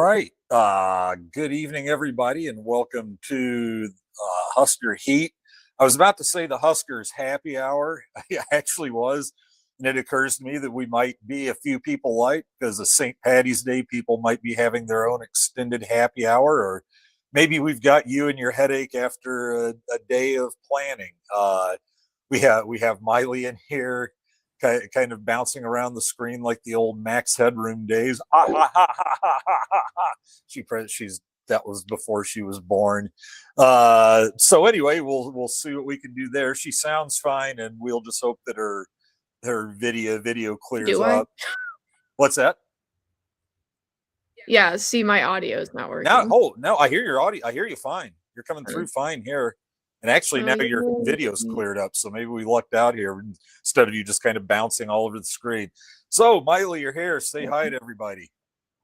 right. Good evening, everybody, and welcome to Husker Heat. I was about to say the Huskers happy hour. I actually was. And it occurs to me that we might be a few people light because of St. Patty's Day. People might be having their own extended happy hour, or maybe we've got you and your headache after a day of planning. We have Mylie in here, kind of bouncing around the screen like the old Max Headroom days. She's that was before she was born. So anyway, we'll see what we can do there. She sounds fine, and we'll just hope that her video clears up. What's that? Yeah, see, my audio is not working. No, I hear your audio. I hear you fine. You're coming through fine here. And actually, now your video's cleared up, so maybe we lucked out here instead of you just kind of bouncing all over the screen. So, Mylie, you're here. Say hi to everybody.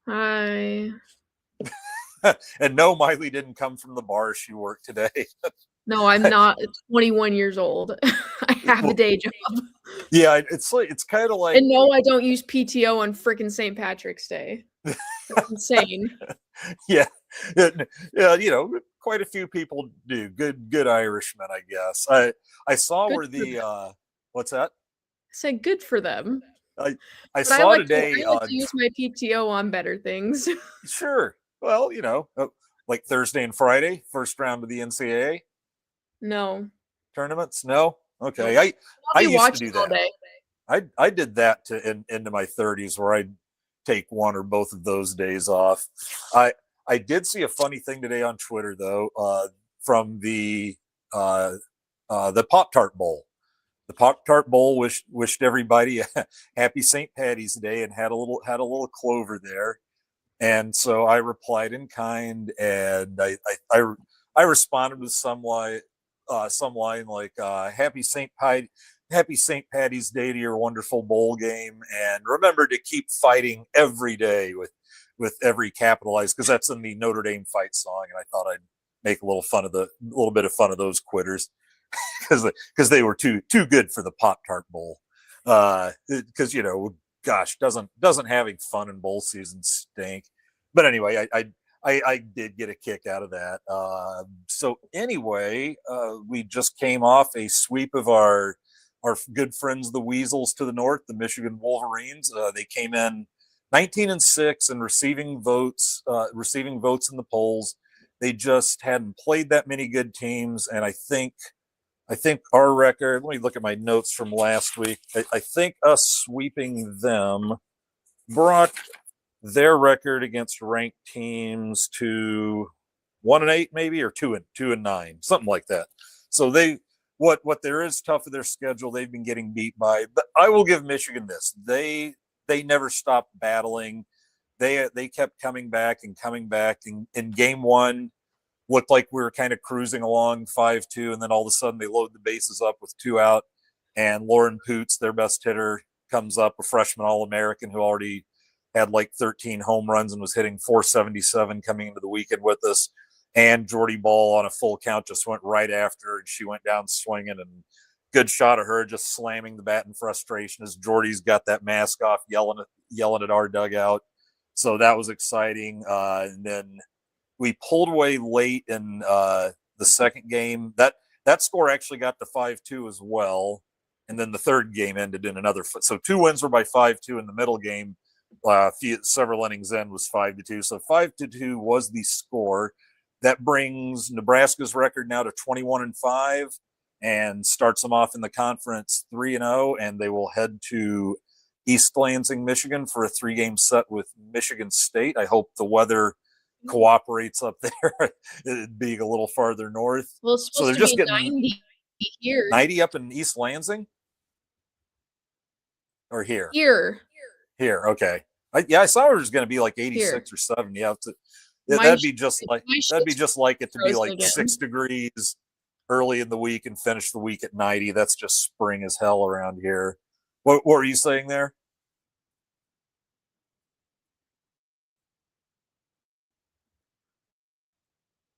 Hi. And no, Mylie didn't come from the bar she worked today. No, I'm not 21 years old. I have a day job. Yeah, it's kind of like. And no, I don't use PTO on freaking St. Patrick's Day. That's insane. Yeah, quite a few people do. Good Irishmen, I guess. I saw Good where the what's that? I said good for them. I saw today. I like to use my PTO on better things. Sure. Well, like Thursday and Friday, first round of the NCAA. No. Tournaments? No. Okay. I used to do that. I did that into my 30s, where I'd take one or both of those days off. I did see a funny thing today on Twitter, though, from the Pop-Tart Bowl. The Pop-Tart Bowl wished everybody a happy St. Patty's Day and had a little clover there. And so I replied in kind, and I responded with some line like happy St. Patty's Day to your wonderful bowl game, and remember to keep fighting every day with every capitalized, because that's in the Notre Dame fight song, and I thought I'd make a little bit of fun of those quitters because they were too good for the Pop-Tart Bowl. Because gosh, doesn't having fun in bowl season stink? But anyway, I did get a kick out of that. So anyway, we just came off a sweep of our good friends, the Weasels, to the north, the Michigan Wolverines. They came in 19-6 and receiving votes in the polls. They just hadn't played that many good teams, and I think our record. Let me look at my notes from last week. I think us sweeping them brought their record against ranked teams to 1-8, maybe, or 2-9, something like that. So what there is tough of their schedule, they've been getting beat by. But I will give Michigan this: they never stopped battling. They kept coming back. In game one, looked like we were kind of cruising along 5-2, and then all of a sudden they load the bases up with 2 out, and Lauren Poots, their best hitter, comes up, a freshman All-American who already had like 13 home runs and was hitting .477 coming into the weekend with us. And Jordy Ball on a full count just went right after her, and she went down swinging, and good shot of her just slamming the bat in frustration as Jordy's got that mask off, yelling at our dugout. So that was exciting. And then we pulled away late in the second game. That score actually got to 5-2 as well. And then the third game ended in another. So 2 wins were by 5-2 in the middle game. Several innings in was 5-2. So 5-2 was the score. That brings Nebraska's record now to 21-5 and starts them off in the conference 3-0, and they will head to East Lansing, Michigan for a 3-game set with Michigan State. I hope the weather cooperates up there, being a little farther north. Well, it's supposed to be 90 here. 90 up in East Lansing? Or here? Here, okay. I saw it was going to be like 86 or 70. Yeah, that'd be just like it to be like 6 degrees early in the week and finish the week at 90. That's just spring as hell around here. What were you saying there?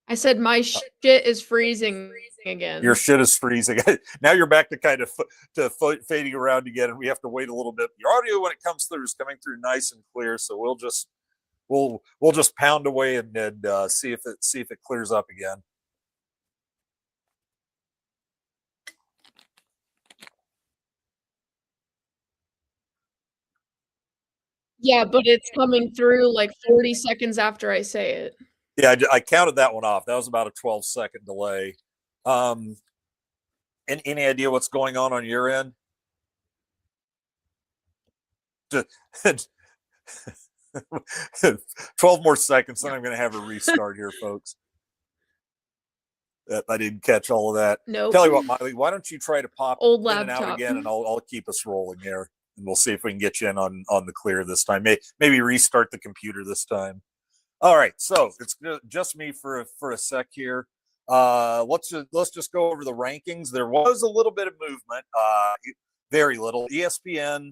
I said my shit is freezing again. Your shit is freezing. Now you're back to kind of fading around again, and we have to wait a little bit. Your audio, when it comes through, is coming through nice and clear, so we'll we'll just pound away and see if it clears up again. Yeah, but it's coming through like 40 seconds after I say it. Yeah, I counted that one off. That was about a 12-second delay. Any idea what's going on your end? 12 more seconds, then I'm going to have a restart here, folks. I didn't catch all of that. Nope. Tell you what, Mylie, why don't you try to pop Old in and out laptop. again, and I'll keep us rolling here, and we'll see if we can get you in on the clear this time. Maybe restart the computer this time. All right, so it's just me for a sec here. Let's just go over the rankings. There was a little bit of movement, very little. ESPN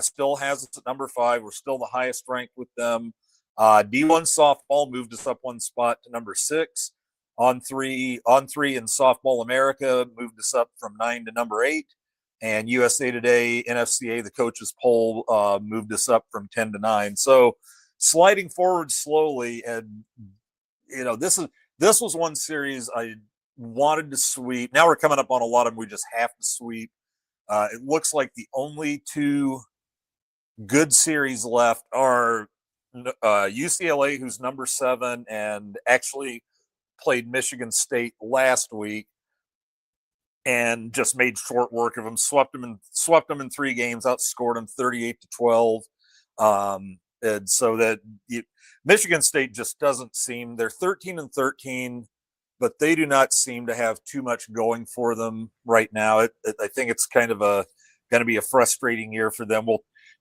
still has us at number 5. We're still the highest ranked with them. D1 softball moved us up one spot to number 6. On three in Softball America moved us up from 9 to number 8. And USA Today, NFCA, the coaches poll moved us up from 10 to 9. So sliding forward slowly, and this was one series I wanted to sweep. Now we're coming up on a lot of them we just have to sweep. It looks like the only 2 good series left are UCLA, who's number 7, and actually played Michigan State last week and just made short work of them. Swept them in 3 games, outscored them 38-12. And so that Michigan State just doesn't seem, they're 13-13, but they do not seem to have too much going for them right now. I think it's kind of going to be a frustrating year for them.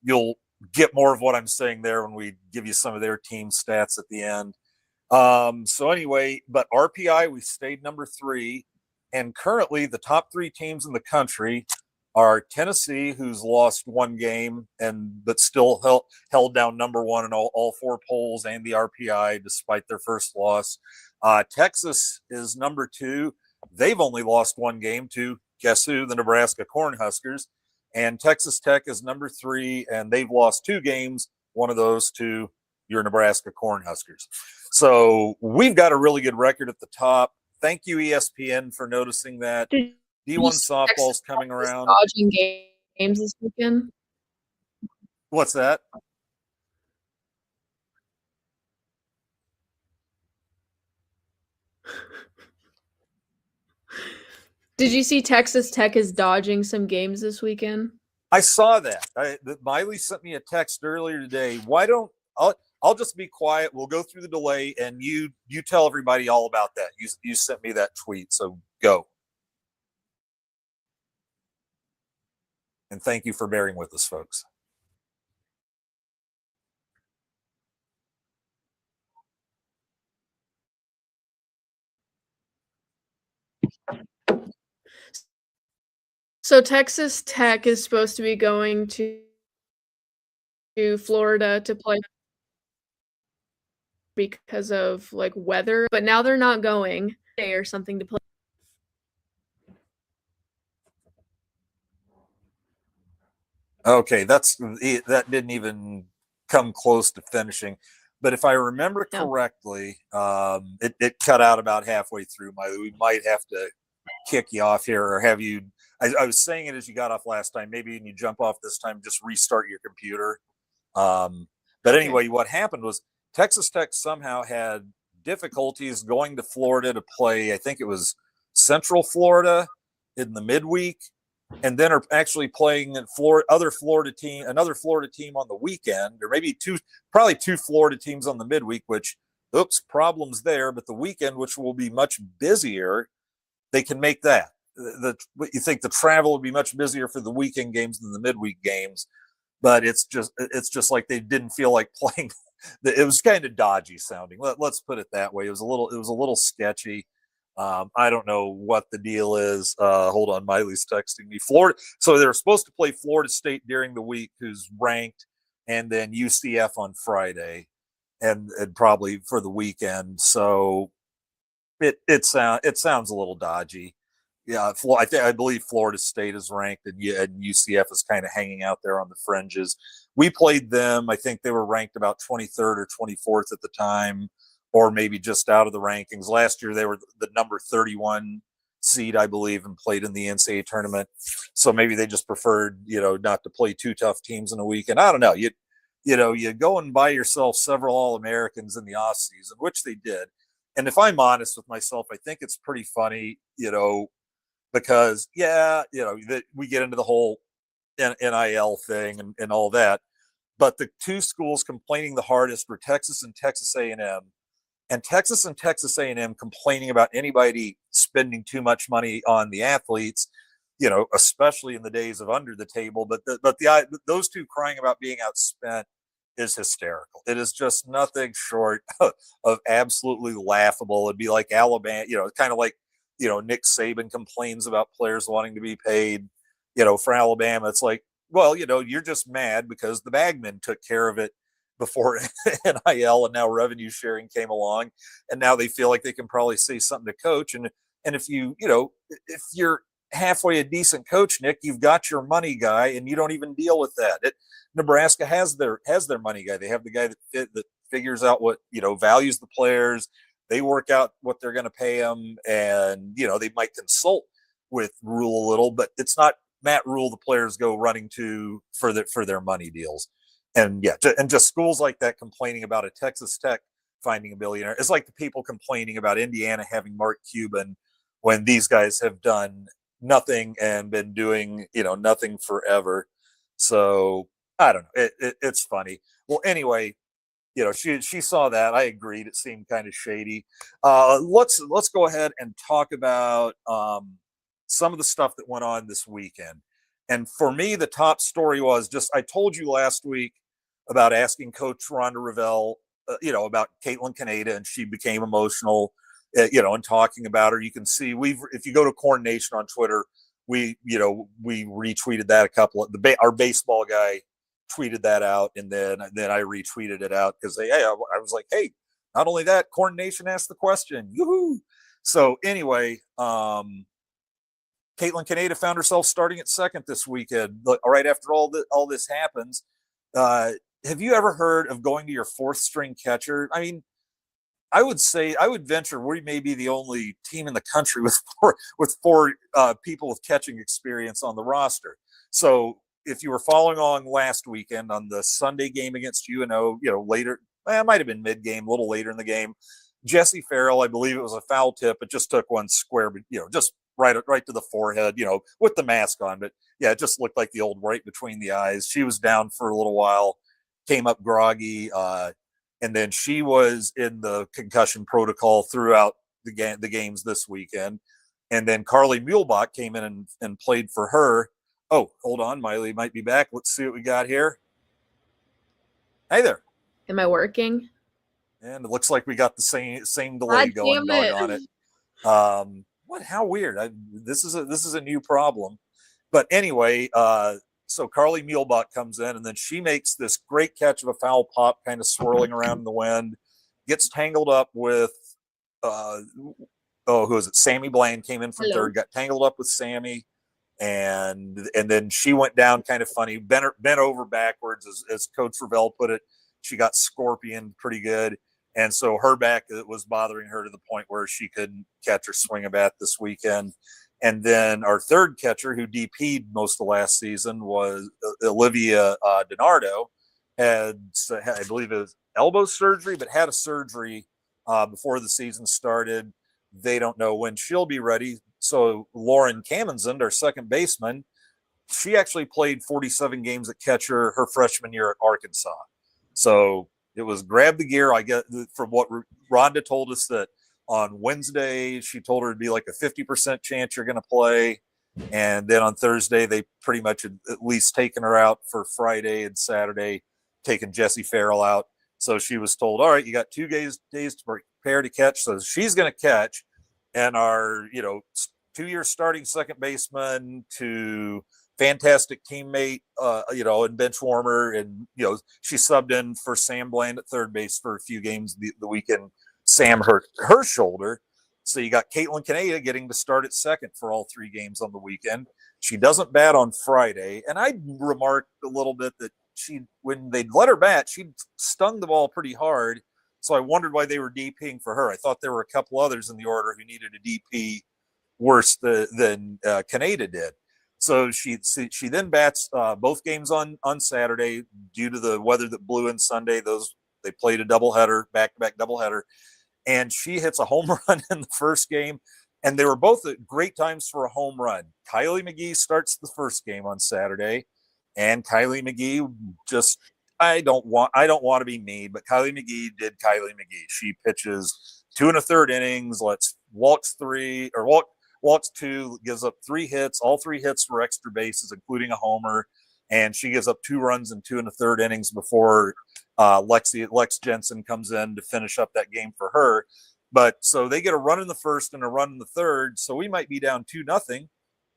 You'll get more of what I'm saying there when we give you some of their team stats at the end. So anyway, but RPI, we stayed number 3, and currently the top 3 teams in the country are Tennessee, who's lost 1 game but still held down number 1 in all 4 polls and the RPI despite their first loss. Texas is number 2. They've only lost 1 game to, guess who? The Nebraska Cornhuskers. And Texas Tech is number 3, and they've lost 2 games, one of those to your Nebraska Cornhuskers. So we've got a really good record at the top. Thank you, ESPN, for noticing that. D1 softball's coming around. Dodging games this weekend. What's that? Did you see Texas Tech is dodging some games this weekend? I saw that. Mylie sent me a text earlier today. Why don't I'll just be quiet. We'll go through the delay, and you tell everybody all about that. You sent me that tweet, so go. And thank you for bearing with us, folks. So Texas Tech is supposed to be going to Florida to play because of like weather, but now they're not going or something to play. Okay, that didn't even come close to finishing. But if I remember correctly, it cut out about halfway through. We might have to kick you off here or have you. I was saying it as you got off last time. Maybe when you jump off this time, just restart your computer. But anyway, what happened was Texas Tech somehow had difficulties going to Florida to play. I think it was Central Florida in the midweek, and then are actually playing another Florida team on the weekend, or maybe probably 2 Florida teams on the midweek, which, problems there. But the weekend, which will be much busier, they can make that. You think the travel would be much busier for the weekend games than the midweek games, but it's just like they didn't feel like playing. It was kind of dodgy sounding. Let's put it that way. It was a little sketchy. I don't know what the deal is. Hold on, Mylie's texting me. Florida. So they were supposed to play Florida State during the week, who's ranked, and then UCF on Friday, and probably for the weekend. So it sounds a little dodgy. Yeah, I believe Florida State is ranked, and UCF is kind of hanging out there on the fringes. we played them. I think they were ranked about 23rd or 24th at the time, or maybe just out of the rankings. Last year, they were the number 31 seed, I believe, and played in the NCAA tournament. So maybe they just preferred, not to play two tough teams in a week. And I don't know, you go and buy yourself several All-Americans in the off season, which they did. And if I'm honest with myself, I think it's pretty funny, because that we get into the whole NIL thing and all that. But the two schools complaining the hardest were Texas and Texas A&M. And Texas and Texas A&M complaining about anybody spending too much money on the athletes, especially in the days of under the table. But those two crying about being outspent is hysterical. It is just nothing short of absolutely laughable. It'd be like Alabama, kind of like, Nick Saban complains about players wanting to be paid, for Alabama. It's like, well, you're just mad because the bagmen took care of it before NIL, and now revenue sharing came along, and now they feel like they can probably say something to coach. And if if you're halfway a decent coach, Nick, you've got your money guy, and you don't even deal with that. Nebraska has their money guy. They have the guy that figures out what values the players. They work out what they're going to pay them, and they might consult with Rule a little, but it's not Matt Rule the players go running to for their money deals. And just schools like that complaining about a Texas Tech finding a billionaire. It's like the people complaining about Indiana having Mark Cuban when these guys have done nothing and been doing nothing forever. So I don't know. It's funny. Well, anyway, she saw that. I agreed. It seemed kind of shady. Let's go ahead and talk about some of the stuff that went on this weekend. And for me, the top story was just, I told you last week about asking Coach Rhonda Revelle, about Katelyn Caneda, and she became emotional, and talking about her. You can see if you go to Corn Nation on Twitter, we retweeted that a couple of our baseball guy tweeted that out, and then I retweeted it out because I was like, hey, not only that, Corn Nation asked the question. Yoo-hoo! So anyway, Katelyn Caneda found herself starting at second this weekend, right after all this happens. Have you ever heard of going to your fourth string catcher? I mean, I would venture we may be the only team in the country with four people with catching experience on the roster. So if you were following along last weekend on the Sunday game against UNO, later, it might have been mid-game, a little later in the game, Jesse Farrell, I believe it was a foul tip, it just took one square, but just right to the forehead, with the mask on. But yeah, it just looked like the old right between the eyes. She was down for a little while, came up groggy, and then she was in the concussion protocol throughout the games this weekend. And then Carly Muehlbach came in and played for her. Oh, hold on, Mylie might be back. Let's see what we got here. Hey there. Am I working? And it looks like we got the same delay going. Doggone it. What? How weird. This is a new problem. But anyway, so Carly Muehlbach comes in, and then she makes this great catch of a foul pop, kind of swirling around in the wind, gets tangled up with, who is it? Sammy Bland came in from third, got tangled up with Sammy, and then she went down kind of funny, bent over backwards, as Coach Revelle put it. She got scorpioned pretty good. And so her back was bothering her to the point where she couldn't catch or swing a bat this weekend. And then our third catcher, who DP'd most of last season, was Olivia DiNardo. I believe it was elbow surgery, but had a surgery before the season started. They don't know when she'll be ready. So Lauren Camenzind, our second baseman, she actually played 47 games at catcher her freshman year at Arkansas. So it was grab the gear. I get from what Rhonda told us that on Wednesday, she told her it'd be like a 50% chance you're going to play. And then on Thursday, they pretty much had at least taken her out for Friday and Saturday, taking Jesse Farrell out. So she was told, all right, you got 2 days to prepare to catch. So she's going to catch. And our, 2-year starting second baseman to fantastic teammate, and bench warmer. And, she subbed in for Sam Bland at third base for a few games the weekend. Sam hurt her shoulder. So you got Katelyn Caneda getting to start at second for all 3 games on the weekend. She doesn't bat on Friday. And I remarked a little bit that when they let her bat, she stung the ball pretty hard. So I wondered why they were DPing for her. I thought there were a couple others in the order who needed a DP worse than Caneda did. So she then bats both games on Saturday due to the weather that blew in Sunday. They played a doubleheader, back-to-back doubleheader, and she hits a home run in the first game. And they were both at great times for a home run. Kylie McGee starts the first game on Saturday, and Kylie McGee just I don't want to be mean, but Kylie McGee did Kylie McGee. She pitches 2 1/3 innings, walks 2, gives up 3 hits. All 3 hits were extra bases, including a homer, and she gives up 2 runs in 2 1/3 innings before Lex Jensen comes in to finish up that game for her. But so they get a run in the first and a run in the third. So we might be down 2-0.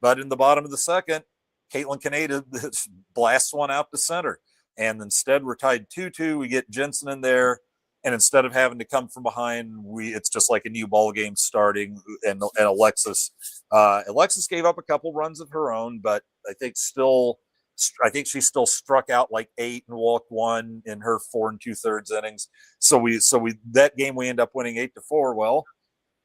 But in the bottom of the second, Caitlin Caneda blasts one out to center. And instead we're tied 2-2. We get Jensen in there. And instead of having to come from behind, it's just like a new ball game starting. And Alexis gave up a couple runs of her own, but I think she still struck out like 8 and walked 1 in her 4 2/3 innings. So that game we end up winning 8-4. Well,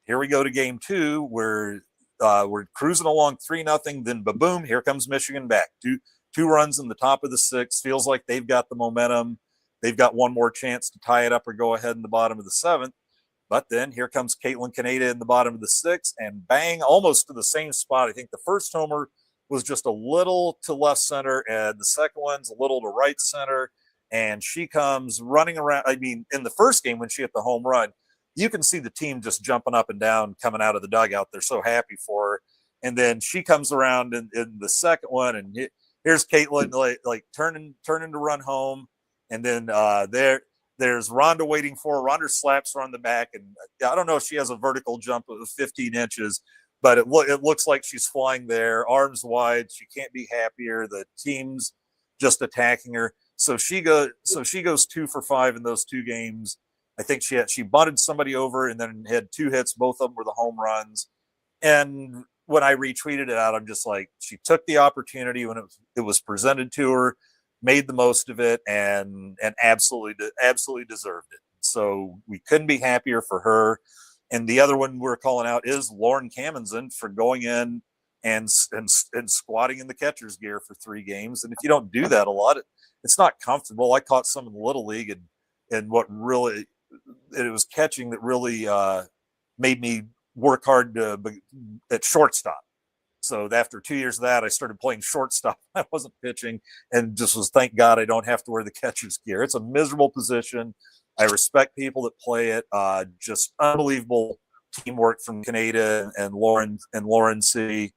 here we go to game 2 where we're cruising along 3-0. Then boom, here comes Michigan back. Two runs in the top of the 6th. Feels like they've got the momentum. They've got one more chance to tie it up or go ahead in the bottom of the 7th. But then here comes Caitlin Caneda in the bottom of the 6th, and bang, almost to the same spot. I think the first homer was just a little to left center, and the second one's a little to right center. And she comes running around. I mean, in the first game when she hit the home run, you can see the team just jumping up and down, coming out of the dugout. They're so happy for her. And then she comes around in the second one, and here's Caitlin like turning to run home. And then there's Rhonda waiting for her. Rhonda slaps her on the back, and I don't know if she has a vertical jump of 15 inches, but it looks like she's flying there, arms wide. She can't be happier. The team's just attacking her. So she goes 2 for 5 in those 2 games. I think she bunted somebody over and then had 2 hits. Both of them were the home runs. And when I retweeted it out, I'm just like, she took the opportunity when it was presented to her, made the most of it, and absolutely deserved it. So we couldn't be happier for her. And the other one we're calling out is Lauren Camenzind for going in and squatting in the catcher's gear for 3 games. And if you don't do that a lot, it's not comfortable. I caught some in the Little League, and what really it was catching that really made me work hard at shortstop. So after 2 years of that, I started playing shortstop. I wasn't pitching, and just was, thank God I don't have to wear the catcher's gear. It's a miserable position. I respect people that play it. Just unbelievable teamwork from Caneda and Lauren C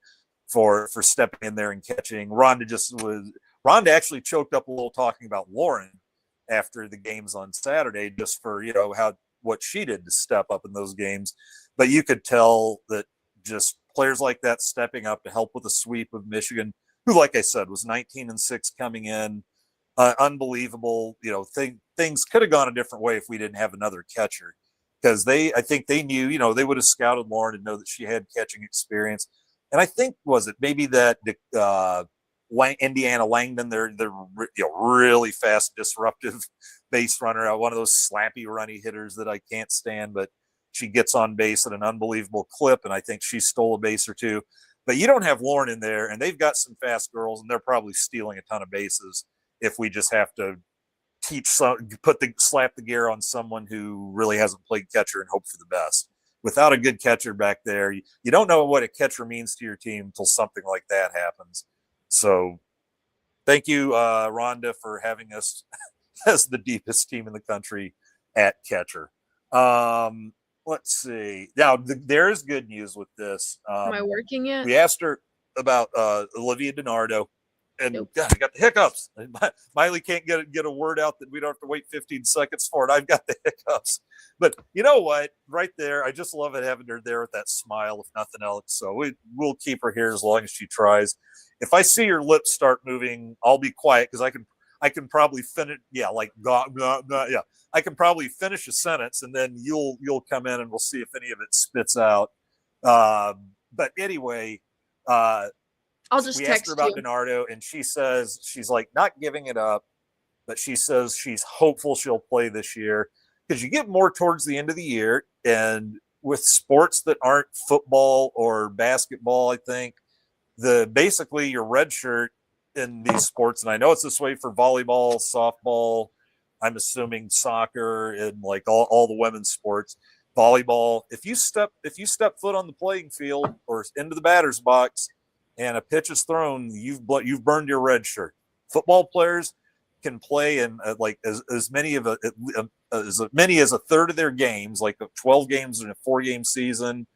for stepping in there and catching. Rhonda actually choked up a little talking about Lauren after the games on Saturday, just for what she did to step up in those games. But you could tell that just players like that stepping up to help with the sweep of Michigan, who, like I said, was 19-6 coming in. Unbelievable. Things could have gone a different way if we didn't have another catcher, because I think they knew, they would have scouted Lauren to know that she had catching experience. And I think, was it maybe that Indiana Langdon, they're really fast, disruptive base runner, one of those slappy, runny hitters that I can't stand, but she gets on base at an unbelievable clip, and I think she stole a base or 2. But you don't have Lauren in there, and they've got some fast girls, and they're probably stealing a ton of bases if we just have to slap the gear on someone who really hasn't played catcher and hope for the best. Without a good catcher back there, you don't know what a catcher means to your team until something like that happens. So thank you, Rhonda, for having us as the deepest team in the country at catcher. Let's see. Now, there is good news with this. Am I working yet? We asked her about Olivia DiNardo, and Nope. God, I got the hiccups. Mylie can't get a word out that we don't have to wait 15 seconds for it. I've got the hiccups. But you know what? Right there, I just love it having her there with that smile, if nothing else. So we'll keep her here as long as she tries. If I see her lips start moving, I'll be quiet, because I can probably finish. Yeah, like yeah. I can probably finish a sentence, and then you'll come in, and we'll see if any of it spits out. But anyway, I'll just we text asked her about you. DiNardo, and she says she's like not giving it up. but she says she's hopeful she'll play this year because you get more towards the end of the year. And with sports that aren't football or basketball, I think basically your red shirt in these sports, and I know it's this way for volleyball, softball, I'm assuming soccer, and like all the women's sports, volleyball. If you step foot on the playing field or into the batter's box, and a pitch is thrown, you've burned your red shirt. Football players can play in like as many as a third of their games, like 12 games in a 4-game season,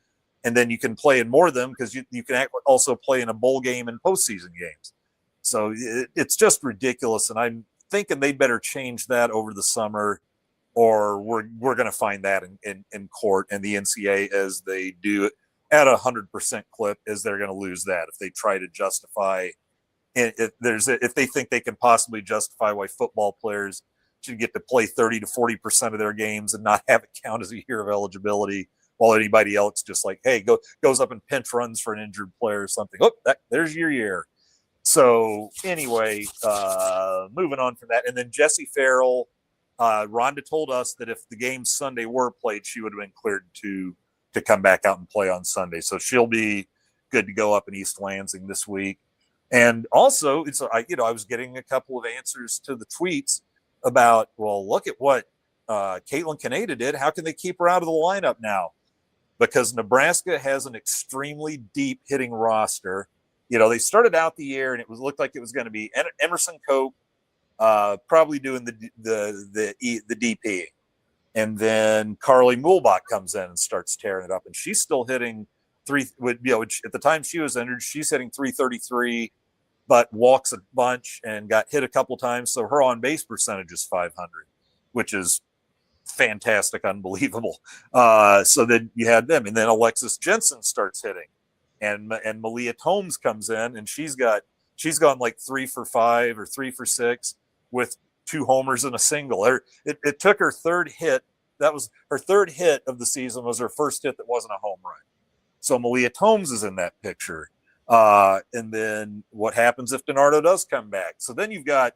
and then you can play in more of them because you can also play in a bowl game and postseason games. So it's just ridiculous, and I'm thinking they better change that over the summer, or we're going to find that in court and the NCAA, as they do at 100% clip, as they're going to lose that if they try to justify. If they think they can possibly justify why football players should get to play 30 to 40% of their games and not have it count as a year of eligibility, while anybody else just like, hey, goes up and pinch runs for an injured player or something. Oh, there's your year. So anyway, moving on from that. And then Jessie Farrell, Rhonda told us that if the game Sunday were played, she would have been cleared to come back out and play on Sunday. So she'll be good to go up in East Lansing this week. And also, I was getting a couple of answers to the tweets about, well, look at what Katelyn Caneda did. How can they keep her out of the lineup now? Because Nebraska has an extremely deep hitting roster. They started out the year and it looked like it was going to be Emerson Cope, probably doing the DP, and then Carly Mulbach comes in and starts tearing it up, and she's still hitting at the time she was injured, she's hitting 333, but walks a bunch and got hit a couple times, so her on base percentage is 500, which is fantastic, unbelievable. So then you had them, and then Alexis Jensen starts hitting, and Malia Tomes comes in, and she's gone like 3 for 5 or 3 for 6 with 2 homers and a single. It took her third hit. That was her third hit of the season, was her first hit that wasn't a home run. So Malia Tomes is in that picture. And then what happens if DiNardo does come back? So then you've got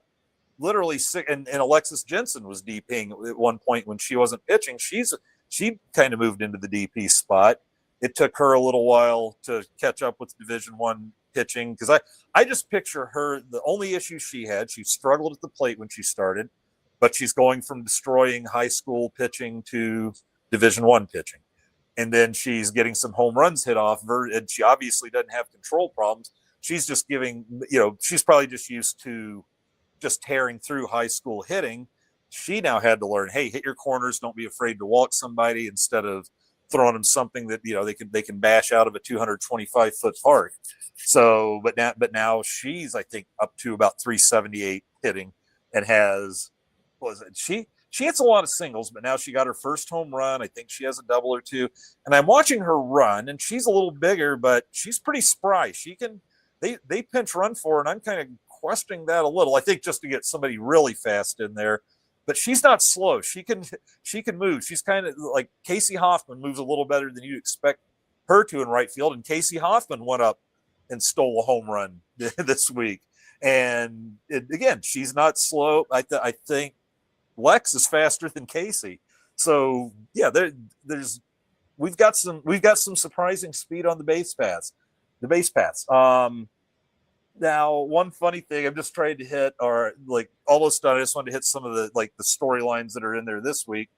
literally 6, and Alexis Jensen was DPing at one point when she wasn't pitching. She kind of moved into the DP spot. It took her a little while to catch up with Division I pitching, because I just picture her, the only issue she struggled at the plate when she started, but she's going from destroying high school pitching to Division I pitching. And then she's getting some home runs hit off, and she obviously doesn't have control problems. She's just she's probably just used to just tearing through high school hitting. She now had to learn, hey, hit your corners, don't be afraid to walk somebody, instead of throwing them something that they can bash out of a 225-foot park. So, but now she's, I think, up to about 378 hitting, and she hits a lot of singles, but now she got her first home run. I think she has a double or two. And I'm watching her run, and she's a little bigger, but she's pretty spry. They pinch run for her, and I'm kind of questioning that a little. I think just to get somebody really fast in there. But she's not slow. She can move. She's kind of like Casey Hoffman, moves a little better than you'd expect her to in right field. And Casey Hoffman went up and stole a home run this week. And again, she's not slow. I think Lex is faster than Casey. So yeah, we've got some surprising speed on the base paths. Now, one funny thing I'm just trying to hit, or like almost done, I just wanted to hit some of the storylines that are in there this week.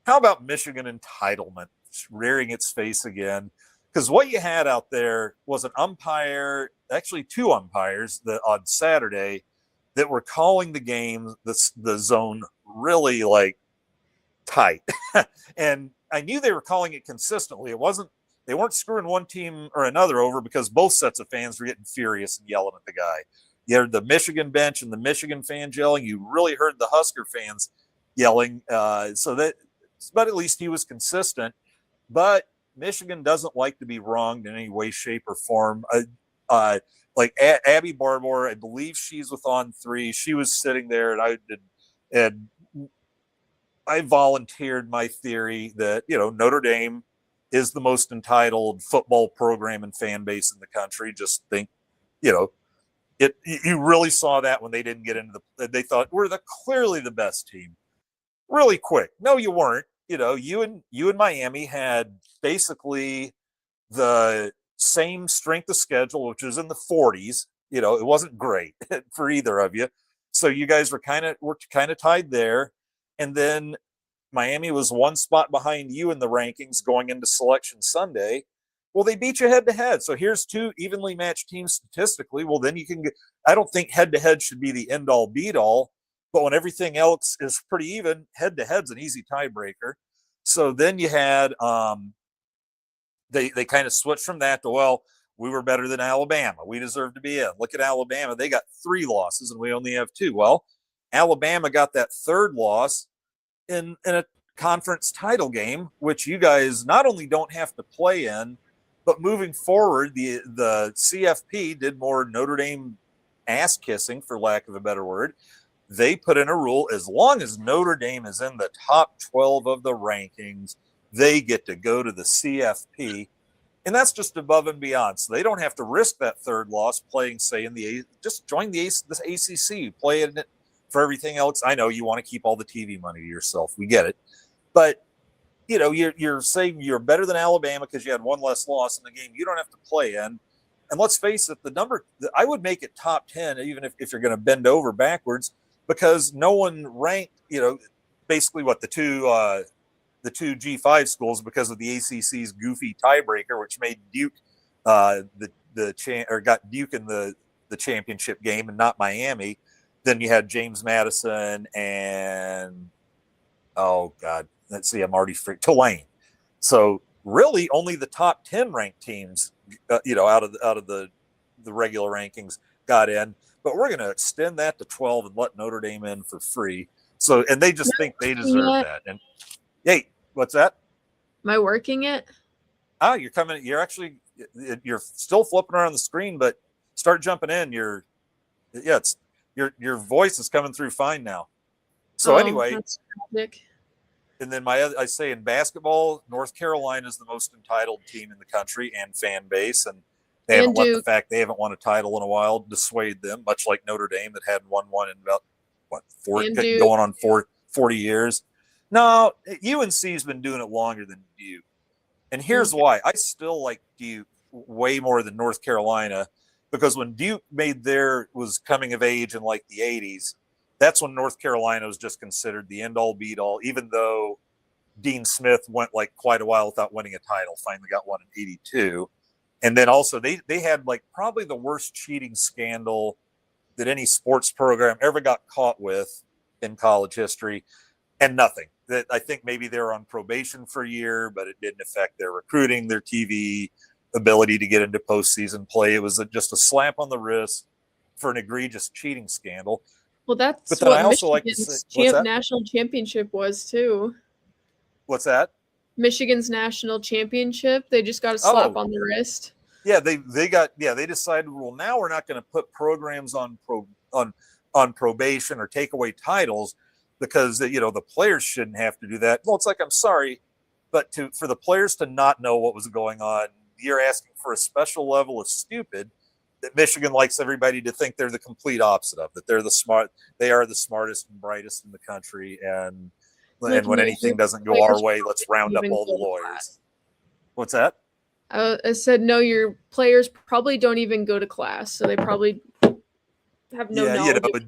How about Michigan entitlement rearing its face again? Because what you had out there was an umpire, actually 2 umpires on Saturday, that were calling the game, the zone, really tight. And I knew they were calling it consistently. They weren't screwing one team or another over, because both sets of fans were getting furious and yelling at the guy. You heard the Michigan bench and the Michigan fans yelling. You really heard the Husker fans yelling. But at least he was consistent. But Michigan doesn't like to be wronged in any way, shape, or form. Like Abby Barbour, I believe she's with On 3. She was sitting there, and I volunteered my theory that Notre Dame is the most entitled football program and fan base in the country. Just think, You really saw that when they didn't get into they thought we're clearly the best team really quick. No, you weren't. You and Miami had basically the same strength of schedule, which was in the 40s. It wasn't great for either of you. So you guys were kind of tied there. And then Miami was one spot behind you in the rankings going into Selection Sunday. Well, they beat you head to head. So here's two evenly matched teams statistically. Well, then you can get, I don't think head to head should be the end all beat all, but when everything else is pretty even, head to head's an easy tiebreaker. So then you had, they kind of switched from that to, well, we were better than Alabama. We deserve to be in. Look at Alabama. They got 3 losses and we only have 2. Well, Alabama got that 3rd loss in a conference title game, which you guys not only don't have to play in, but moving forward, the CFP did more Notre Dame ass kissing, for lack of a better word. They put in a rule, as long as Notre Dame is in the top 12 of the rankings, they get to go to the CFP. And that's just above and beyond. So they don't have to risk that 3rd loss playing, say, just join the ACC, play in it for everything else. I know you want to keep all the TV money to yourself. We get it. But, you're saying you're better than Alabama because you had 1 less loss in the game you don't have to play in. And let's face it, I would make it top 10, even if you're going to bend over backwards, because no one ranked, basically the two G5 schools, because of the ACC's goofy tiebreaker, which made Duke got Duke in the championship game and not Miami. Then you had James Madison and I'm already freaked. Tulane. So really, only the top 10 ranked teams, out of the regular rankings got in. But we're going to extend that to 12 and let Notre Dame in for free. So, and they just think they deserve that. And hey, what's that? Am I working it? You're coming. You're still flipping around the screen, but start jumping in. Your voice is coming through fine now. So anyway, that's tragic. And then I say in basketball, North Carolina is the most entitled team in the country and fan base, and they haven't let the fact they haven't won a title in a while dissuade them. Much like Notre Dame that hadn't won one in about 40 years. No, UNC's been doing it longer than Duke, and here's why. I still like Duke way more than North Carolina, because when Duke was coming of age in like the 80s. That's when North Carolina was just considered the end-all, beat-all, even though Dean Smith went like quite a while without winning a title, finally got one in 82. And then also they had like probably the worst cheating scandal that any sports program ever got caught with in college history, and nothing. That I think maybe they were on probation for a year, but it didn't affect their recruiting, their TV ability to get into postseason play. It was just a slap on the wrist for an egregious cheating scandal. Well, that's what Michigan's national championship was too. What's that? Michigan's national championship. They just got a slap on the wrist. Yeah, they decided, well, now we're not going to put programs on probation or take away titles because the players shouldn't have to do that. Well, it's like, I'm sorry, but for the players to not know what was going on, you're asking for a special level of stupid that Michigan likes everybody to think they're the complete opposite of, that they are the smartest and brightest in the country. And when anything doesn't go our way, let's round up all the lawyers. What's that? I said, no, your players probably don't even go to class. So they probably have no knowledge.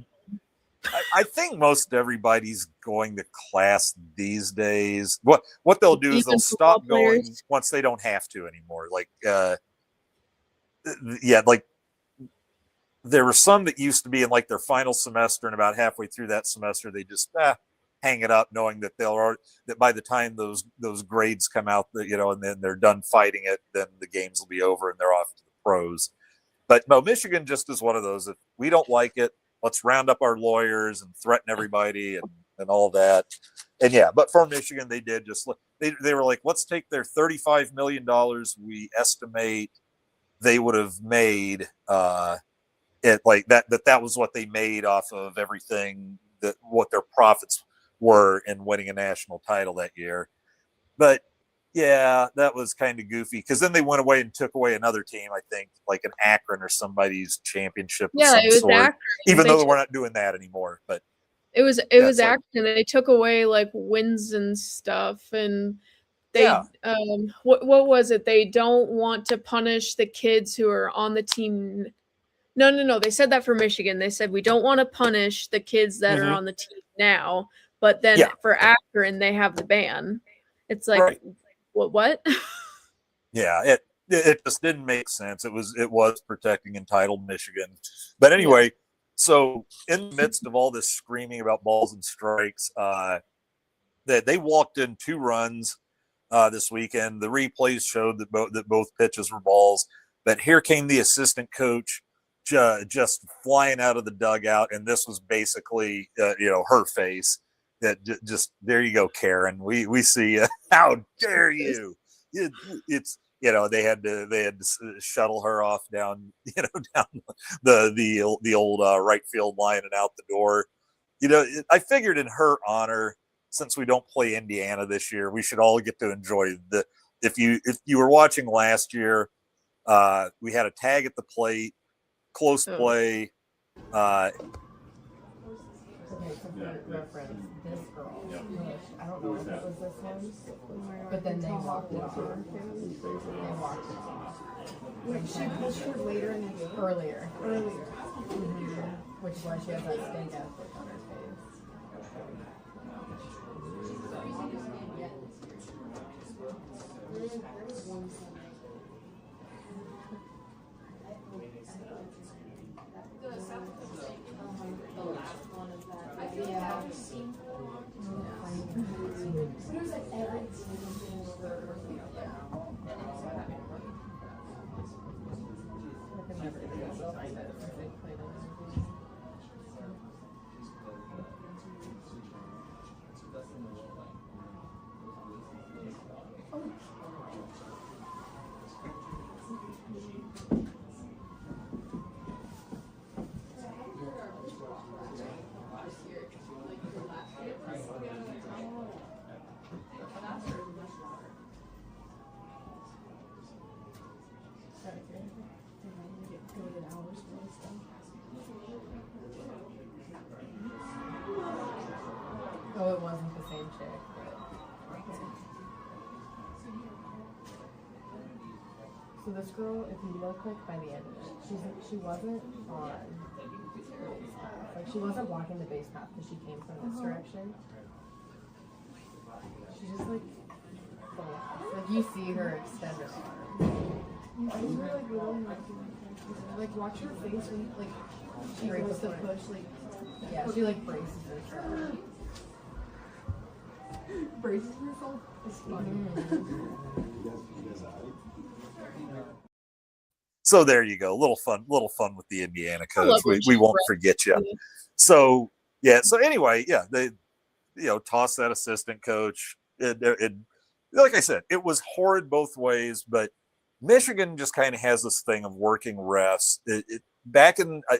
I think most everybody's going to class these days. What they'll do is they'll stop going once they don't have to anymore. There were some that used to be in like their final semester, and about halfway through that semester, they just hang it up, knowing that that by the time those grades come out, and then they're done fighting it, then the games will be over and they're off to the pros. But no, Michigan just is one of those. If we don't like it, let's round up our lawyers and threaten everybody and all that. And but for Michigan, they did they were like, let's take their $35 million we estimate they would have made. It like that was what they made off of everything, what their profits were in winning a national title that year. But Yeah, that was kind of goofy because then they went away and took away another team, I think, like an Akron or somebody's championship of Yeah, some it was sort, Akron. even though we're not doing that anymore. But it was that's like, Akron. They took away like wins and stuff, and yeah, they what was it? They don't want to punish the kids who are on the team. No. They said that for Michigan. They said we don't want to punish the kids that are mm-hmm. on the team now, but then Yeah, for Akron they have the ban. It's like right. what? Yeah, it just didn't make sense. It was protecting entitled Michigan. But anyway, yeah. So in the midst of all this screaming about balls and strikes, that they walked in 2 runs this weekend. The replays showed that both pitches were balls. But here came the assistant coach just flying out of the dugout, and this was basically her face. That just there you go, Karen. We see you. How dare you? It's they had to shuttle her off down down the old right field line and out the door. I figured in her honor, since we don't play Indiana this year, we should all get to enjoy the. If you were watching last year, we had a tag at the plate, close play. Okay, so for reference, this girl, I don't know if it was this one, but then they walked it off. They walked it off. Wait, she pushed her later in the game? Earlier. Mm-hmm. Which is why she has that stank ass look on her face. Oh, it wasn't the same chick, but... So this girl, if you look like by the end of it, she wasn't on the base path. Like she wasn't walking the base path because she came from this direction. She just like you see her extend her arm. I was really like watch her face when like she goes to push like yeah, she like braces herself. Braces herself is funny. So there you go. Little fun with the Indiana coach. We won't forget you. So yeah. So anyway, yeah, they toss that assistant coach. It like I said, it was horrid both ways, but Michigan just kind of has this thing of working refs.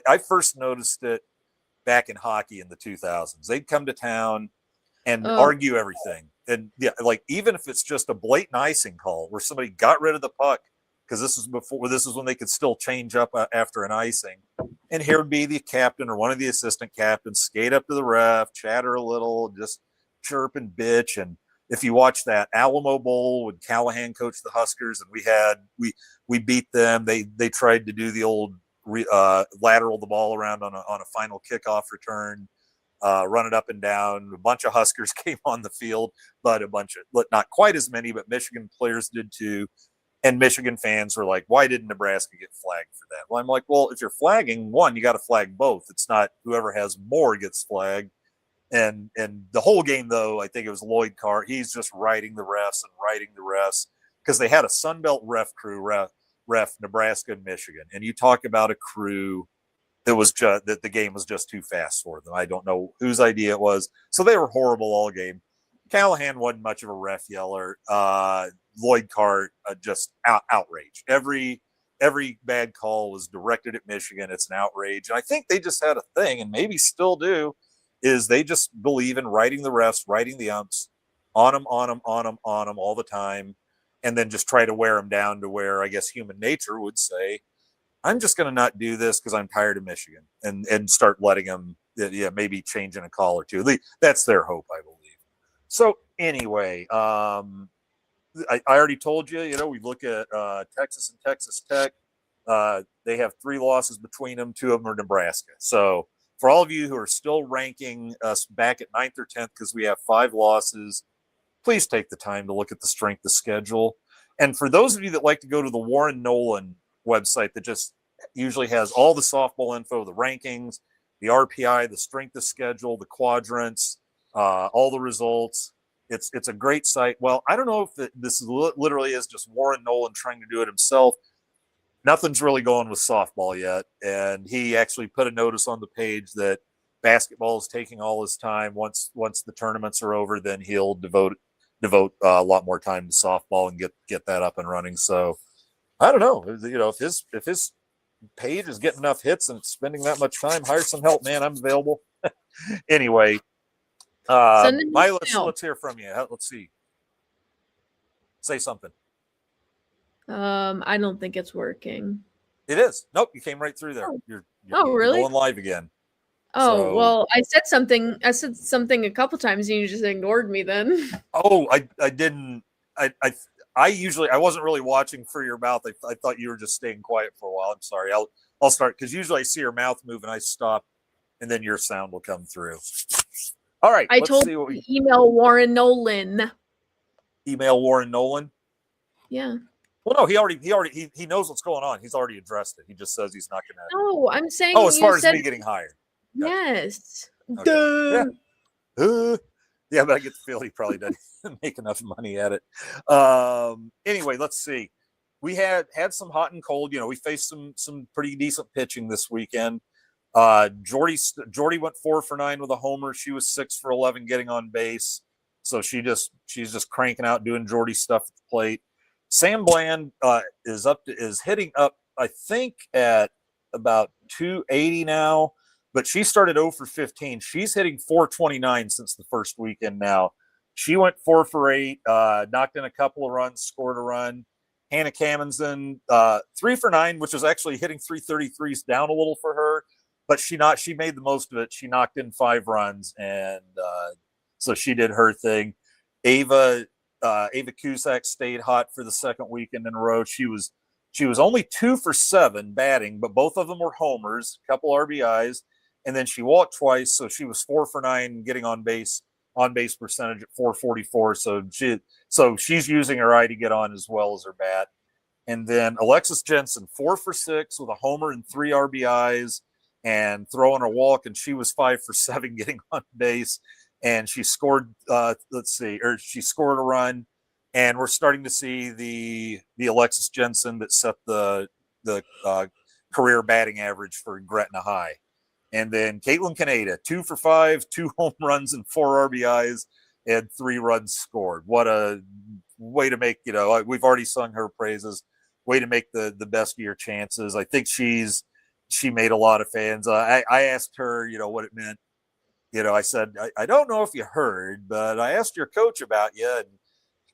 I first noticed it back in hockey in the 2000s. They'd come to town and argue everything. And yeah, like even if it's just a blatant icing call where somebody got rid of the puck, because this is when they could still change up after an icing. And here would be the captain or one of the assistant captains skate up to the ref, chatter a little, just chirp and bitch. And if you watch that Alamo Bowl when Callahan coached the Huskers and we beat them, they tried to do the old lateral the ball around on a final kickoff return, run it up and down. A bunch of Huskers came on the field, but not quite as many, but Michigan players did too. And Michigan fans were like, why didn't Nebraska get flagged for that? Well, I'm like, well, if you're flagging one, you got to flag both. It's not whoever has more gets flagged. And the whole game, though, I think it was Lloyd Carr. He's just writing the refs because they had a Sunbelt ref crew, ref Nebraska and Michigan. And you talk about a crew that was just that the game was just too fast for them. I don't know whose idea it was. So they were horrible all game. Callahan wasn't much of a ref yeller. Lloyd Carr just outrage. Every bad call was directed at Michigan. It's an outrage. And I think they just had a thing, and maybe still do, is they just believe in writing the refs, writing the umps, on them all the time. and then just try to wear them down to where I guess human nature would say, I'm just going to not do this because I'm tired of Michigan, and start letting them, maybe changing a call or two. That's their hope, I believe. So anyway, I already told you, we look at Texas and Texas Tech. They have 3 losses between them. 2 of them are Nebraska. So for all of you who are still ranking us back at 9th or 10th because we have 5 losses, please take the time to look at the strength of schedule. And for those of you that like to go to the Warren Nolan website that just usually has all the softball info, the rankings, the RPI, the strength of schedule, the quadrants, all the results. It's a great site. Well, I don't know if this literally is just Warren Nolan trying to do it himself. Nothing's really going with softball yet. And he actually put a notice on the page that basketball is taking all his time. Once the tournaments are over, then he'll devote a lot more time to softball and get that up and running. So I don't know, if his page is getting enough hits and spending that much time, hire some help, man. I'm available. Anyway, let's hear from you. Let's see. Say something. I don't think it's working. It is. Nope, you came right through there. You're really? going live again. Oh, well, I said something a couple times and you just ignored me then. Oh, I didn't. I usually, I wasn't really watching for your mouth. I thought you were just staying quiet for a while. I'm sorry. I'll start, because usually I see your mouth move and I stop, and then your sound will come through. All right. I told you to email Warren Nolan. Email Warren Nolan? Yeah. Well, no, he knows what's going on. He's already addressed it. He just says he's not going to. No, I'm saying. Oh, as far as me getting hired. Yes. Okay. Yeah, but I get the feel he probably doesn't make enough money at it. Anyway, let's see. We had some hot and cold. We faced some pretty decent pitching this weekend. Jordy went 4 for 9 with a homer. She was 6 for 11 getting on base. So she's just cranking out, doing Jordy stuff at the plate. Sam Bland is hitting up, I think, at about 280 now. But she started 0 for 15. She's hitting 429 since the first weekend now. She went 4 for 8, knocked in a couple of runs, scored a run. Hannah Camenzind, 3 for 9, which is actually hitting 333s down a little for her. But she made the most of it. She knocked in 5 runs, and so she did her thing. Ava Cusack stayed hot for the second weekend in a row. She was only 2 for 7 batting, but both of them were homers, a couple RBIs. And then she walked twice, so she was 4 for 9 getting on base percentage at 444. So she's using her eye to get on as well as her bat. And then Alexis Jensen, 4 for 6 with a homer and 3 RBIs and throwing a walk, and she was 5 for 7 getting on base. And she scored, she scored a run. And we're starting to see the Alexis Jensen that set the career batting average for Gretna High. And then Katelyn Caneda, 2 for 5, 2 home runs and 4 RBIs and 3 runs scored. What a way to make, we've already sung her praises. Way to make the best of your chances. I think she made a lot of fans. I asked her, what it meant. I said, I don't know if you heard, but I asked your coach about you and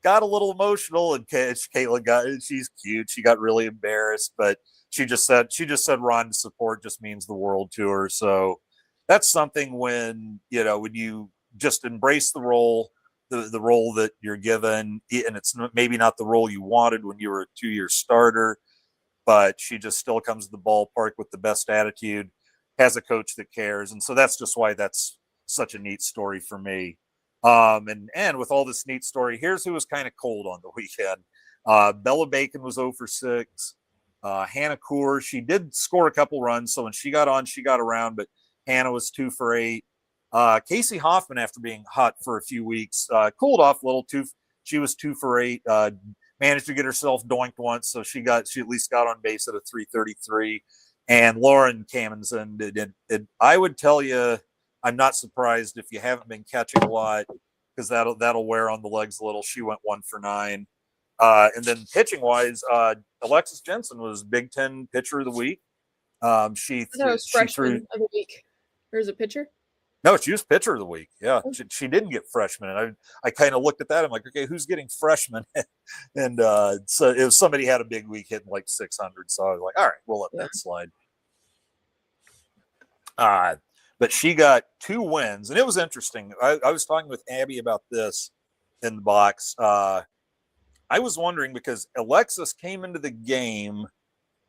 got a little emotional, and Katelyn she's cute. She got really embarrassed, but she just said Ron's support just means the world to her. So that's something when you just embrace the role, the role that you're given, and it's maybe not the role you wanted when you were a 2-year starter, but she just still comes to the ballpark with the best attitude, has a coach that cares. And so that's just why that's such a neat story for me. And with all this neat story, here's who was kind of cold on the weekend. Bella Bacon was 0 for 6. Hannah Coor, she did score a couple runs, so when she got on, she got around, but Hannah was 2 for 8. Casey Hoffman, after being hot for a few weeks, cooled off a little. She was 2 for 8. Managed to get herself doinked once, so she at least got on base at a 333. And Lauren Camenzind, I would tell you, I'm not surprised if you haven't been catching a lot, because that'll wear on the legs a little. She went 1 for 9. And then pitching wise, Alexis Jensen was Big Ten pitcher of the week. She was freshman of the week. There's a pitcher. No, she was pitcher of the week. Yeah, she didn't get freshman, and I kind of looked at that. I'm like, okay, who's getting freshman? And so it was somebody had a big week hitting like 600. So I was like, all right, we'll let that slide. But she got 2 wins, and it was interesting. I was talking with Abby about this in the box. I was wondering because Alexis came into the game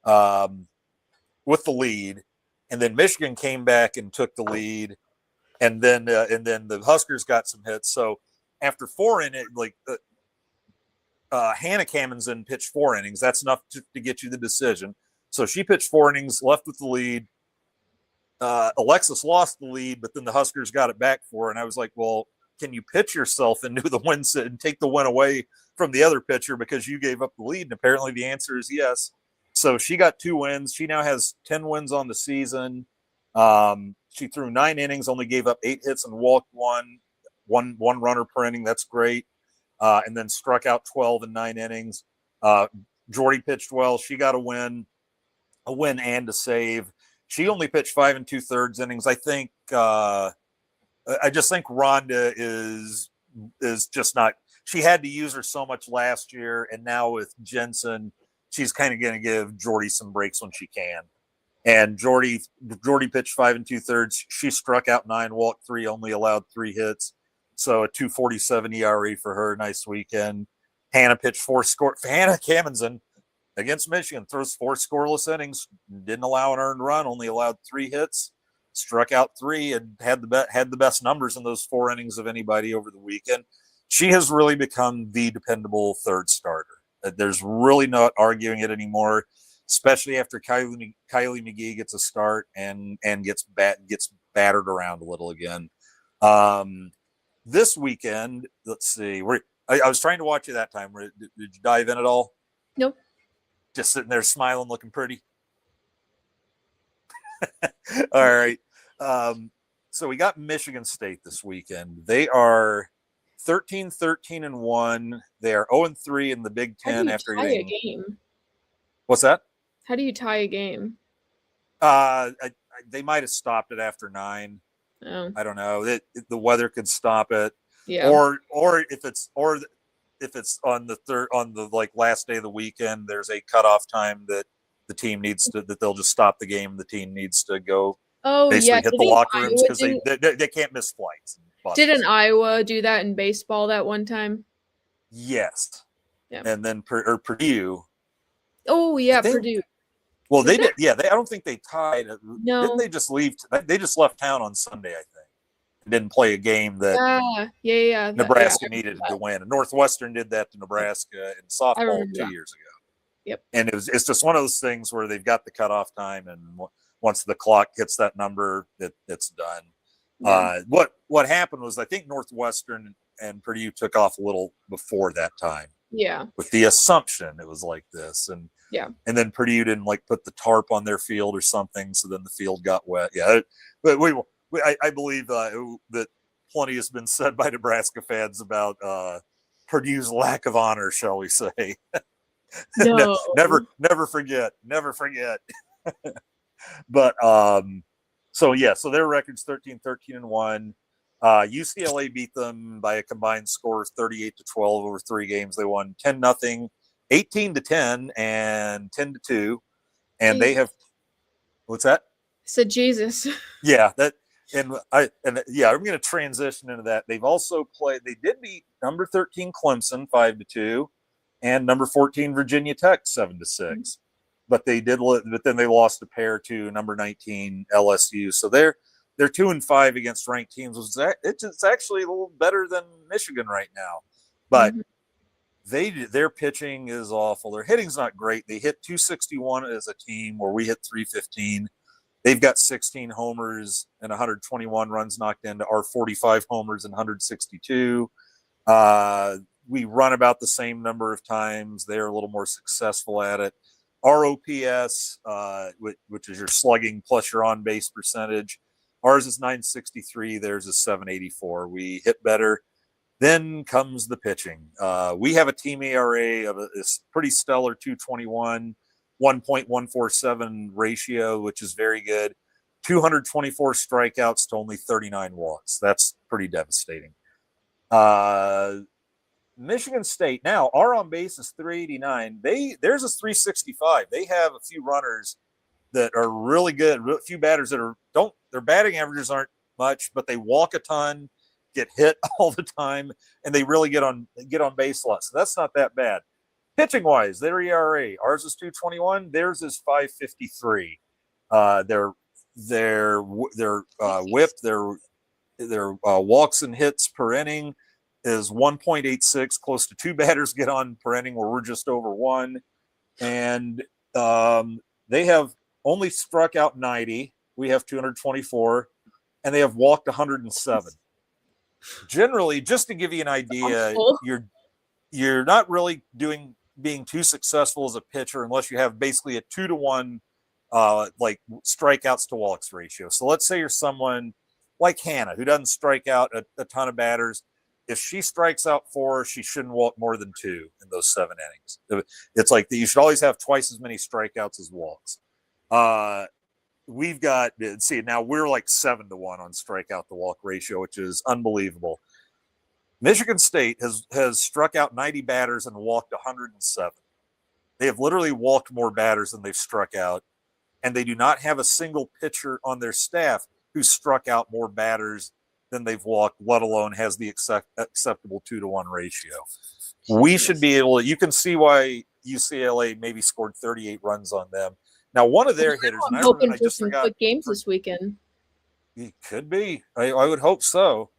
with the lead, and then Michigan came back and took the lead, and then the Huskers got some hits. So after 4 innings, Hannah Camenzind pitched 4 innings. That's enough to get you the decision. So she pitched 4 innings, left with the lead. Alexis lost the lead, but then the Huskers got it back for her. And I was like, well, can you pitch yourself into the win and take the win away from the other pitcher because you gave up the lead? And apparently the answer is yes. So she got 2 wins. She now has 10 wins on the season. She threw 9 innings, only gave up 8 hits and walked one runner per inning. That's great. And then struck out 12 in 9 innings. Jordy pitched well. She got a win and a save. She only pitched 5 2/3 innings. I think I just think Rhonda is just not. She had to use her so much last year, and now with Jensen, she's kind of going to give Jordy some breaks when she can. And Jordy pitched 5 2/3. She struck out 9, walked 3, only allowed 3 hits. So a 2.47 ERA for her. Nice weekend. Hannah pitched 4 score. Hannah Camenzind against Michigan throws 4 scoreless innings. Didn't allow an earned run. Only allowed 3 hits. Struck out 3 and had the best numbers in those 4 innings of anybody over the weekend. She has really become the dependable third starter. There's really not arguing it anymore, especially after Kylie McGee gets a start and gets battered around a little again. This weekend, let's see. I was trying to watch you that time. Did you dive in at all? Nope. Just sitting there smiling, looking pretty. All right. So we got Michigan State this weekend. They are 13-13-1. They are 0-3 in the Big Ten after getting getting. a game? What's that? How do you tie a game? They might have stopped it after 9. Oh. I don't know. The weather could stop it. Yeah. Or if it's on the last day of the weekend, there's a cutoff time that the team needs to, that they'll just stop the game. The team needs to go. Oh, basically yeah. hit the locker rooms because they can't miss flights. Didn't Iowa do that in baseball that one time? Yes. Yeah. And then Purdue. Oh yeah, Purdue. Well, they did. Yeah, I don't think they tied. No. Didn't they just leave? They just left town on Sunday, I think. Didn't play a game that Nebraska needed to win. And Northwestern did that to Nebraska in softball 2 years ago. Yep. And it's just one of those things where they've got the cutoff time, and once the clock hits that number, it's done. Yeah. What happened was I think Northwestern and Purdue took off a little before that time. Yeah. With the assumption it was like this, and then Purdue didn't put the tarp on their field or something, so then the field got wet. Yeah, but I believe that plenty has been said by Nebraska fans about Purdue's lack of honor, shall we say? No. never forget. But so their record's 13-13-1. UCLA beat them by a combined score of 38-12 over 3 games. They won 10-0, 18-10, and 10-2. And they have, what's that? Said Jesus. Yeah, I'm going to transition into that. They've also played. They did beat number 13 Clemson 5-2, and number 14 Virginia Tech 7-6. But then they lost a pair to number 19 LSU. So they're 2-5 against ranked teams. It's actually a little better than Michigan right now, but their pitching is awful. Their hitting's not great. They hit 261 as a team, where we hit 315. They've got 16 homers and 121 runs knocked into our 45 homers and 162. We run about the same number of times. They're a little more successful at it. Our OPS, which is your slugging plus your on-base percentage, ours is 963. Theirs is 784. We hit better. Then comes the pitching. We have a team ERA of a pretty stellar 2.21, 1.147 ratio, which is very good. 224 strikeouts to only 39 walks. That's pretty devastating. Michigan State, now our on base is 389. Theirs is 365. They have a few runners that are really good, a few batters that their batting averages aren't much, but they walk a ton, get hit all the time, and they really get on base a lot. So that's not that bad. Pitching wise, their ERA, ours is 221, theirs is 553. Their whip, their walks and hits per inning is 1.86, close to 2 batters get on per inning, where we're just over 1. And they have only struck out 90. We have 224, and they have walked 107. Generally, just to give you an idea, you're not really being too successful as a pitcher unless you have basically a 2-to-1 like strikeouts to walks ratio. So let's say you're someone like Hannah, who doesn't strike out a ton of batters. If she strikes out 4, she shouldn't walk more than 2 in those 7 innings. It's like you should always have twice as many strikeouts as walks. We've got, see, now we're like 7-to-1 on strikeout to walk ratio, which is unbelievable. Michigan State has struck out 90 batters and walked 107. They have literally walked more batters than they've struck out, and they do not have a single pitcher on their staff who struck out more batters than they've walked, let alone has the acceptable 2-to-1 ratio. We should be able to, you can see why UCLA maybe scored 38 runs on them. Now, one of their hitters, I'm and hoping I for just some forgot. quick games this weekend. It could be. I would hope so.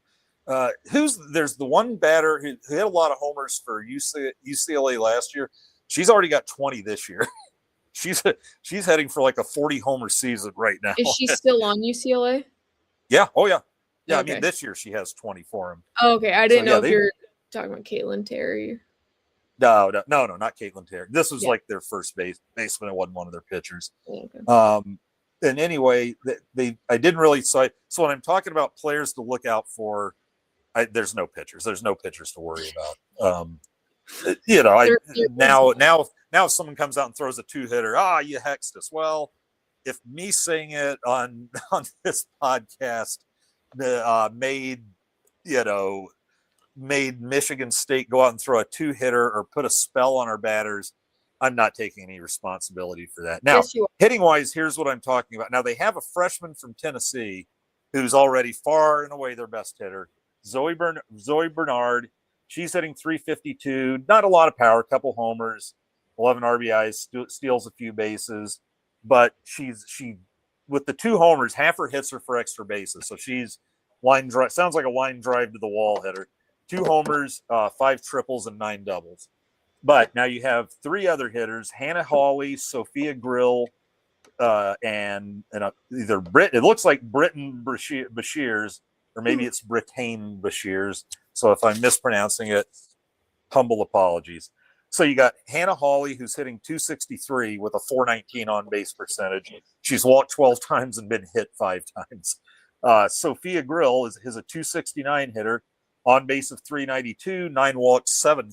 There's the one batter who hit a lot of homers for UCLA last year. She's already got 20 this year. She's heading for like a 40 homer season right now. Is she still on UCLA? Yeah. Oh yeah. Yeah. Okay. I mean, this year she has 20 for him. Oh, okay. I didn't know if they, you're talking about Caitlin Terry. No, not Caitlin Terry. This was Yeah. like their first baseman. It wasn't one of their pitchers. Okay. And anyway, I didn't really. So when I'm talking about players to look out for, there's no pitchers. There's no pitchers to worry about. Now if someone comes out and throws a 2-hitter, you hexed us. Well, if me saying it on this podcast made Michigan State go out and throw a 2-hitter or put a spell on our batters, I'm not taking any responsibility for that. Now, Yes, you are. hitting wise, here's what I'm talking about. Now, they have a freshman from Tennessee who's already far and away their best hitter, Zoe Bernard. She's hitting 352, not a lot of power, a couple homers, 11 RBIs, steals a few bases, but she with the 2 homers, half her hits are for extra bases. So she's line drive, sounds like a line drive to the wall hitter. 2 homers, 5 triples, and 9 doubles. But now you have 3 other hitters: Hannah Hawley, Sophia Grill, and either Brit. It looks like Britton Bashirs, or maybe it's Britain Bashirs. So if I'm mispronouncing it, humble apologies. So you got Hannah Hawley, who's hitting 263 with a 419 on base percentage. She's walked 12 times and been hit 5 times. Sophia Grill is a 269 hitter, on base of 392, 9 walks, 7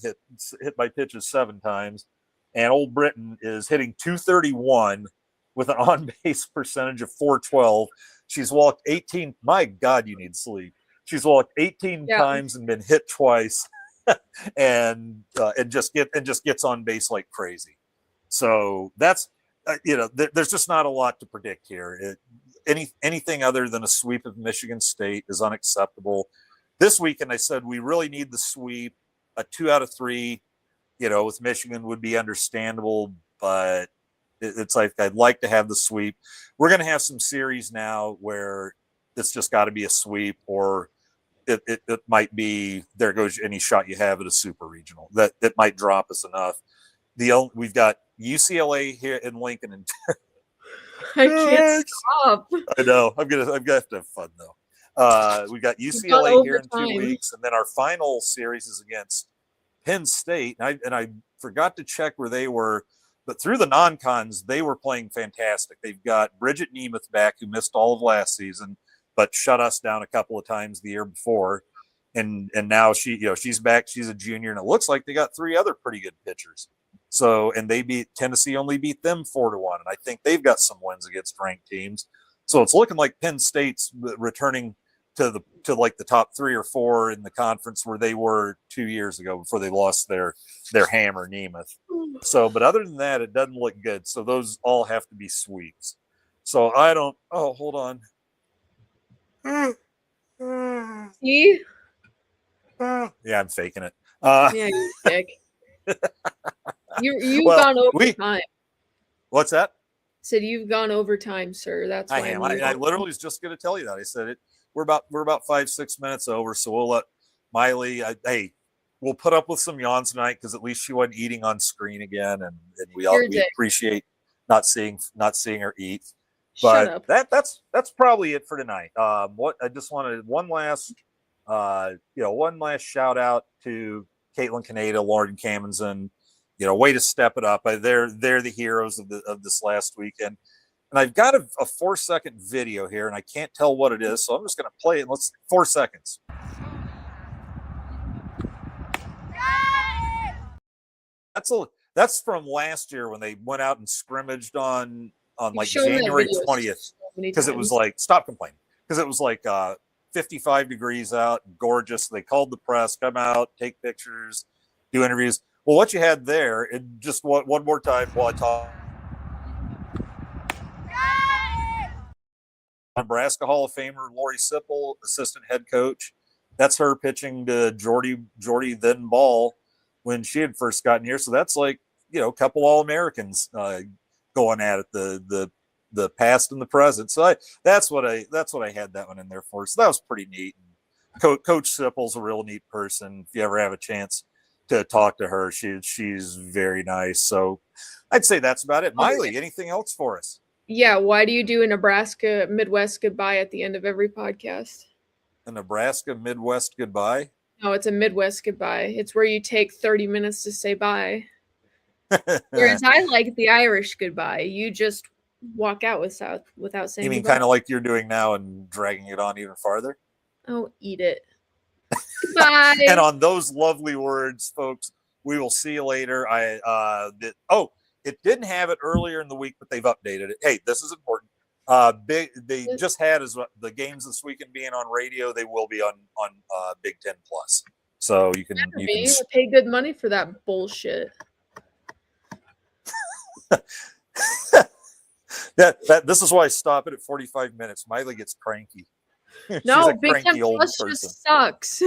hit by pitches 7 times. And Old Britain is hitting 231 with an on base percentage of 412. She's walked 18. My God, you need sleep. She's walked 18 times and been hit twice, and just gets on base like crazy. So that's there's just not a lot to predict here. Anything other than a sweep of Michigan State is unacceptable. This weekend, I said we really need the sweep. A 2 out of 3, with Michigan would be understandable, but it's like I'd like to have the sweep. We're going to have some series now where it's just got to be a sweep, or it might be there goes any shot you have at a super regional. That might drop us enough. We've got UCLA here in Lincoln, and I can't stop. I know I'm gonna have to have fun though. We got UCLA here in 2 weeks, and then our final series is against Penn State. And I forgot to check where they were, but through the non-cons, they were playing fantastic. They've got Bridget Nemeth back, who missed all of last season, but shut us down a couple of times the year before. And now she's back. She's a junior, and it looks like they got 3 other pretty good pitchers. So, and Tennessee only beat them 4-1, and I think they've got some wins against ranked teams. So it's looking like Penn State's returning to like the top 3 or 4 in the conference where they were 2 years ago before they lost their hammer Nemeth. So, but other than that, it doesn't look good. So those all have to be sweeps. So I don't. Oh, hold on. See? Yeah, I'm faking it. Yeah, you dick. You've Well, gone over time. What's that? Said you've gone over time, sir. That's why I am. I literally was just going to tell you that. I said it. We're about 5-6 minutes over, so we'll let Mylie. Hey, we'll put up with some yawns tonight because at least she wasn't eating on screen again, and we appreciate not seeing her eat. Shut up. That's probably it for tonight. What I just wanted one last shout out to Katelyn, Caneda, Lauren Camenzind. Way to step it up. They're the heroes of this last weekend. And I've got a 4-second video here, and I can't tell what it is, so I'm just going to play it. 4 seconds. That's from last year when they went out and scrimmaged on like January 20th, because it was like, stop complaining, because it was like 55 degrees out, gorgeous. They called the press, come out, take pictures, do interviews. Well, what you had there, and just one more time while I talk. Nebraska Hall of Famer Lori Sipple, assistant head coach. That's her pitching to Jordy then Ball when she had first gotten here. So that's like, a couple All-Americans going at it, the past and the present. So that's what I had that one in there for. So that was pretty neat. Coach Sipple's a real neat person. If you ever have a chance to talk to her, she's very nice. So I'd say that's about it. Mylie, anything else for us? Yeah, why do you do a Nebraska Midwest goodbye at the end of every podcast? A Nebraska Midwest goodbye? No, it's a Midwest goodbye. It's where you take 30 minutes to say bye. Whereas I like the Irish goodbye. You just walk out without saying You mean goodbye. kind of like you're doing now and dragging it on even farther? Oh, eat it. Bye. And on those lovely words, folks, we will see you later. It didn't have it earlier in the week, but they've updated it. Hey, this is important. They just had the games this weekend being on radio. They will be on Big Ten Plus, so you can pay good money for that bullshit. This is why I stop it at 45 minutes. Mylie gets cranky. No, Big Ten Plus just sucks.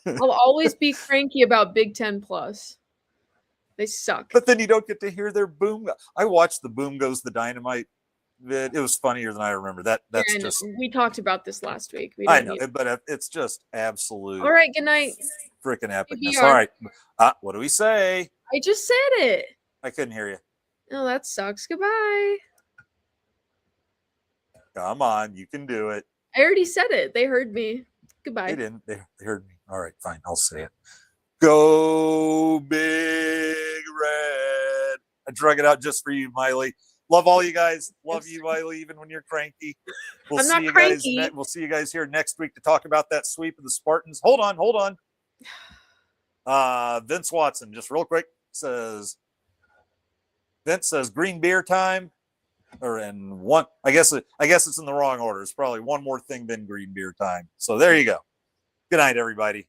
I'll always be cranky about Big Ten Plus. They suck. But then you don't get to hear their boom. I watched the Boom Goes the Dynamite. It was funnier than I remember. That's just. We talked about this last week. I know, but it's just absolute. All right, good night. Freaking epicness. All right, what do we say? I just said it. I couldn't hear you. Oh, that sucks. Goodbye. Come on, you can do it. I already said it. They heard me. Goodbye. They didn't. They heard me. All right, fine. I'll say it. Go Big Red. I drug it out just for you, Mylie. Love all you guys. Love you, Mylie, even when you're cranky. We'll see you cranky. We'll see you guys here next week to talk about that sweep of the Spartans. Hold on. Vince Watson, just real quick, Vince says green beer time. I guess it's in the wrong order. It's probably one more thing than green beer time. So there you go. Good night, everybody.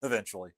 Eventually.